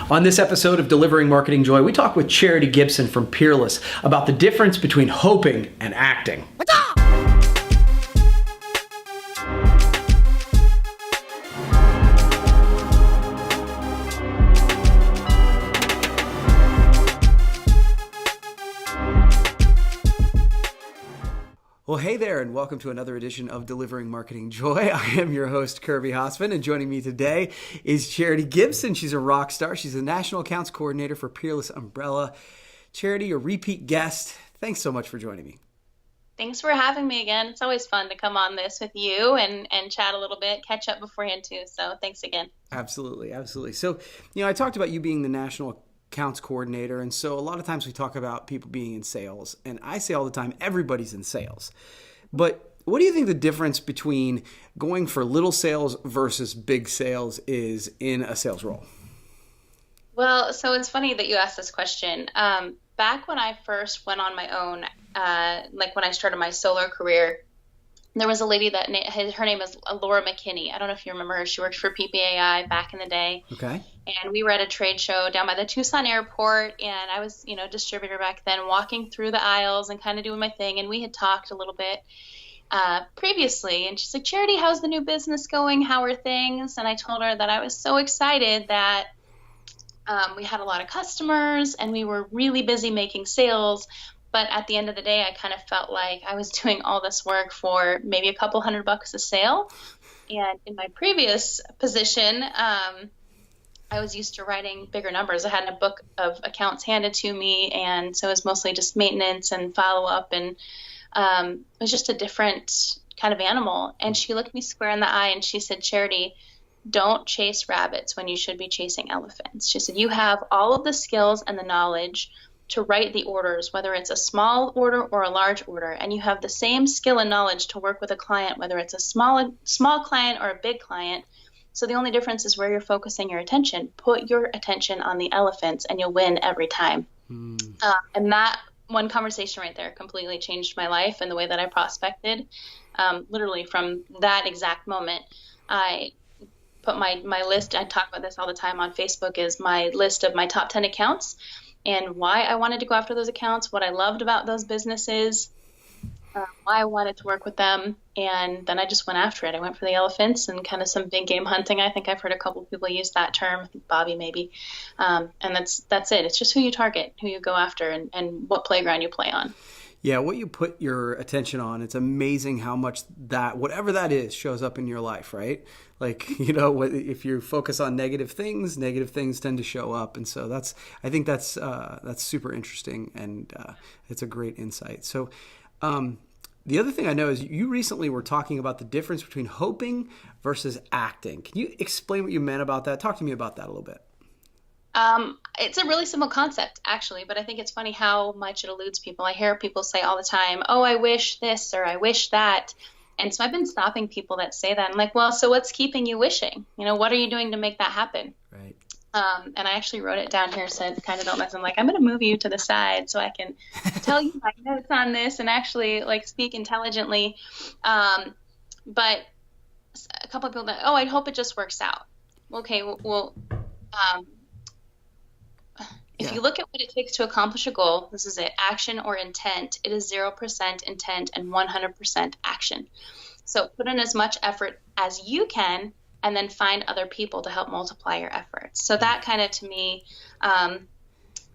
On this episode of Delivering Marketing Joy, we talk with Charity Gibson from Peerless about the difference between hoping and acting. Well, hey there, and welcome to another edition of Delivering Marketing Joy. I am your host, Kirby Hasseman, and joining me today is Charity Gibson. She's a rock star. She's the National Accounts Coordinator for Peerless Umbrella. Charity, a repeat guest. Thanks so much for joining me. Thanks for having me again. It's always fun to come on this with you and chat a little bit, catch up beforehand too. So thanks again. Absolutely. So, I talked about you being the National Accounts Coordinator, and so a lot of times we talk about people being in sales, and I say all the time, everybody's in sales. But what do you think the difference between going for little sales versus big sales is in a sales role? Well, so it's funny that you asked this question. Back when I first went on my own, like when I started my solo career, there was a lady that her name is Laura McKinney. I don't know if you remember her. She worked for PPAI back in the day. Okay. And we were at a trade show down by the Tucson airport, and I was, distributor back then, walking through the aisles and kind of doing my thing. And we had talked a little bit previously, and she's like, "Charity, how's the new business going? How are things?" And I told her that I was so excited that we had a lot of customers and we were really busy making sales. But at the end of the day, I kind of felt like I was doing all this work for maybe a couple $100 a sale. And in my previous position, I was used to writing bigger numbers. I had a book of accounts handed to me, and so it was mostly just maintenance and follow-up, and it was just a different kind of animal. And she looked me square in the eye and she said, "Charity, don't chase rabbits when you should be chasing elephants." She said, "You have all of the skills and the knowledge to write the orders, whether it's a small order or a large order, and you have the same skill and knowledge to work with a client, whether it's a small client or a big client. So the only difference is where you're focusing your attention. Put your attention on the elephants and you'll win every time." And that one conversation right there completely changed my life and the way that I prospected. Literally from that exact moment, I put my list, I talk about this all the time on Facebook, is my list of my top 10 accounts and why I wanted to go after those accounts, what I loved about those businesses, why I wanted to work with them, and then I just went after it. I went for the elephants and kind of some big game hunting. I think I've heard a couple of people use that term, I think Bobby maybe, and that's it. It's just who you target, who you go after, and what playground you play on. Yeah, what you put your attention on, it's amazing how much that, whatever that is, shows up in your life, right? Like, if you focus on negative things tend to show up. And so I think that's super interesting, and it's a great insight. So the other thing I know is you recently were talking about the difference between hoping versus acting. Can you explain what you meant about that? Talk to me about that a little bit. It's a really simple concept, actually, but I think it's funny how much it eludes people. I hear people say all the time, "Oh, I wish this," or "I wish that." And so I've been stopping people that say that. I'm like, well, so what's keeping you wishing? What are you doing to make that happen? Right. And I actually wrote it down here, said, kind of don't mess. I'm like, I'm going to move you to the side so I can tell you my notes on this and actually speak intelligently. But a couple of people that, "Oh, I hope it just works out." Okay, well, if you look at what it takes to accomplish a goal, this is it, action or intent, it is 0% intent and 100% action. So put in as much effort as you can and then find other people to help multiply your efforts. So that kind of, to me,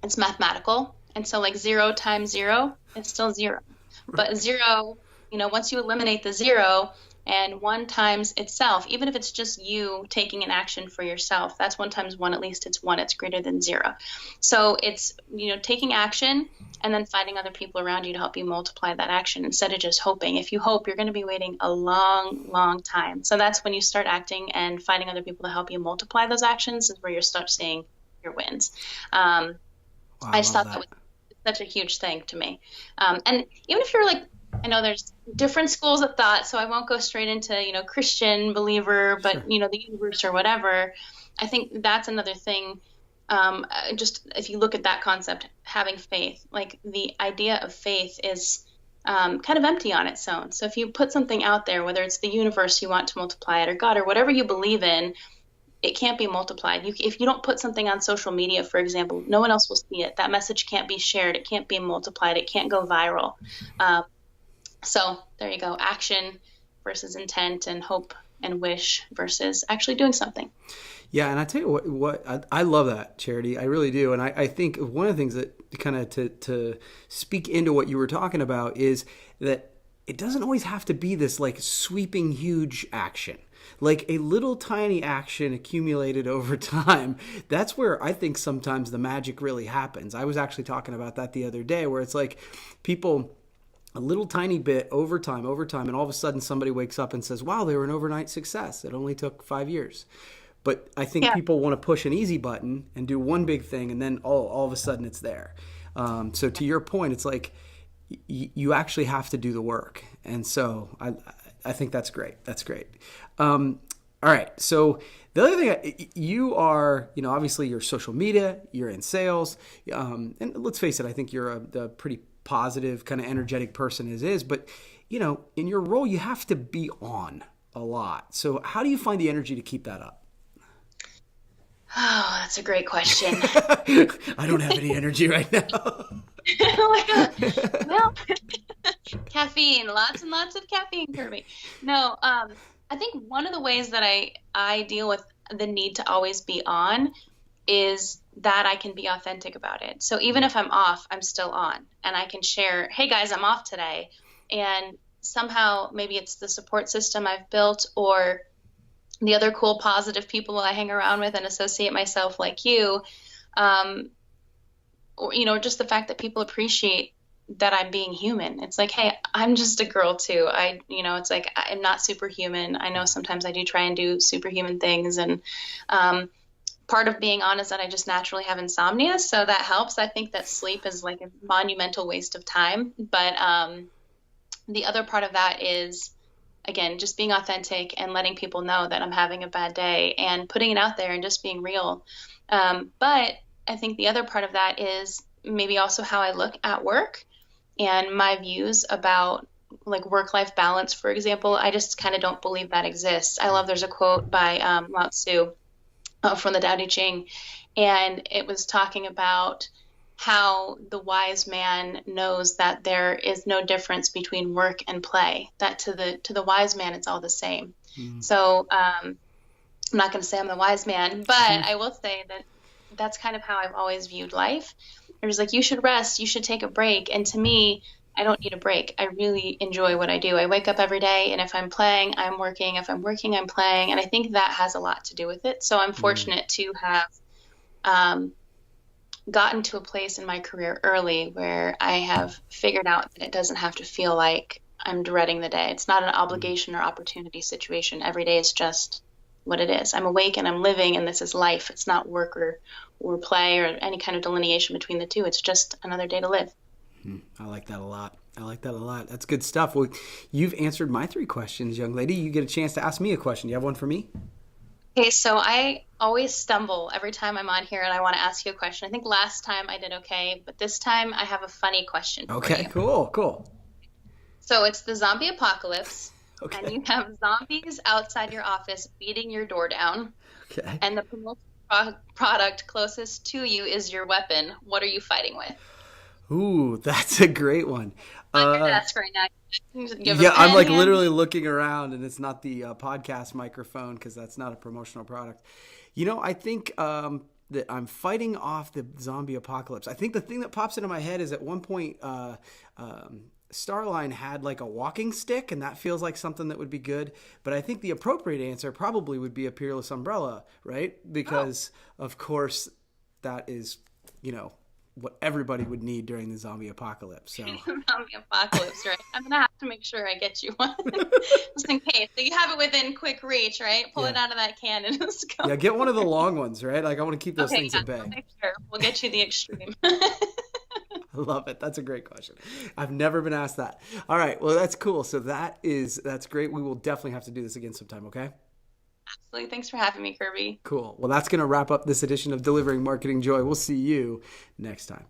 it's mathematical. And so 0 times 0, it's still 0. But 0, once you eliminate the 0, and 1 times itself, even if it's just you taking an action for yourself, that's 1 times 1, at least it's 1, it's greater than 0. So it's, taking action and then finding other people around you to help you multiply that action instead of just hoping. If you hope, you're going to be waiting a long, long time. So that's when you start acting and finding other people to help you multiply those actions is where you start seeing your wins. Wow, I just thought that was such a huge thing to me. And even if you're I know there's different schools of thought, so I won't go straight into, Christian believer, but, Sure. The universe or whatever. I think that's another thing. Just if you look at that concept, having faith, the idea of faith is kind of empty on its own. So if you put something out there, whether it's the universe you want to multiply it or God or whatever you believe in, it can't be multiplied. If you don't put something on social media, for example, no one else will see it. That message can't be shared. It can't be multiplied. It can't go viral. Um, so there you go. Action versus intent, and hope and wish versus actually doing something. Yeah, and I tell you what I love that, Charity. I really do. And I think one of the things that kind of to speak into what you were talking about is that it doesn't always have to be this like sweeping huge action. Like a little tiny action accumulated over time. That's where I think sometimes the magic really happens. I was actually talking about that the other day, where it's like people a little tiny bit over time, and all of a sudden somebody wakes up and says, wow, they were an overnight success. It only took 5 years. But I think Yeah. people want to push an easy button and do one big thing, and then all of a sudden it's there. So to your point, it's like you actually have to do the work. And so I think that's great. That's great. All right. So the other thing, you are, obviously you're social media, you're in sales. And let's face it, I think you're a pretty positive, kind of energetic person as is. But, in your role, you have to be on a lot. So how do you find the energy to keep that up? Oh, that's a great question. I don't have any energy right now. Well, caffeine, lots and lots of caffeine, Kirby. No, I think one of the ways that I deal with the need to always be on is that I can be authentic about it. So even if I'm off, I'm still on, and I can share, hey guys, I'm off today. And somehow maybe it's the support system I've built, or the other cool, positive people I hang around with and associate myself like you, or, just the fact that people appreciate that I'm being human. It's like, hey, I'm just a girl too. It's like, I'm not superhuman. I know sometimes I do try and do superhuman things. And part of being on is that I just naturally have insomnia. So that helps. I think that sleep is like a monumental waste of time. But the other part of that is, again, just being authentic and letting people know that I'm having a bad day and putting it out there and just being real. But I think the other part of that is maybe also how I look at work and my views about like work-life balance, for example. I just kind of don't believe that exists. I love, there's a quote by Lao Tzu from the Tao Te Ching, and it was talking about how the wise man knows that there is no difference between work and play, that to the wise man, it's all the same. So I'm not going to say I'm the wise man, but I will say that that's kind of how I've always viewed life. There's like, you should rest, you should take a break. And to me, I don't need a break. I really enjoy what I do. I wake up every day, and if I'm playing, I'm working. If I'm working, I'm playing. And I think that has a lot to do with it. So I'm fortunate to have gotten to a place in my career early where I have figured out that it doesn't have to feel like I'm dreading the day. It's not an obligation or opportunity situation. Every day is just what it is. I'm awake and I'm living, and this is life. It's not work or play or any kind of delineation between the two. It's just another day to live. I like that a lot. That's good stuff. Well, you've answered my 3 questions, young lady. You get a chance to ask me a question. Do you have one for me? Okay, so I always stumble every time I'm on here and I want to ask you a question. I think last time I did okay, but this time I have a funny question for you. Okay, cool. So it's the zombie apocalypse, Okay. and you have zombies outside your office beating your door down, Okay. and the promotional product closest to you is your weapon. What are you fighting with? Ooh, that's a great one. On your desk right now. Yeah, I'm like literally looking around, and it's not the podcast microphone because that's not a promotional product. I think that I'm fighting off the zombie apocalypse. I think the thing that pops into my head is at one point Starline had like a walking stick, and that feels like something that would be good. But I think the appropriate answer probably would be a peerless umbrella, right? Because, of course, that is, what everybody would need during the zombie apocalypse. So zombie apocalypse, right? I'm gonna have to make sure I get you one just in case. So you have it within quick reach, right? Pull it out of that can and just go. Yeah, get one of the long ones, right? Like I want to keep those things at bay. Make sure. We'll get you the extreme. I love it. That's a great question. I've never been asked that. All right. Well, that's cool. So that's great. We will definitely have to do this again sometime. Okay. Absolutely. Thanks for having me, Kirby. Cool. Well, that's going to wrap up this edition of Delivering Marketing Joy. We'll see you next time.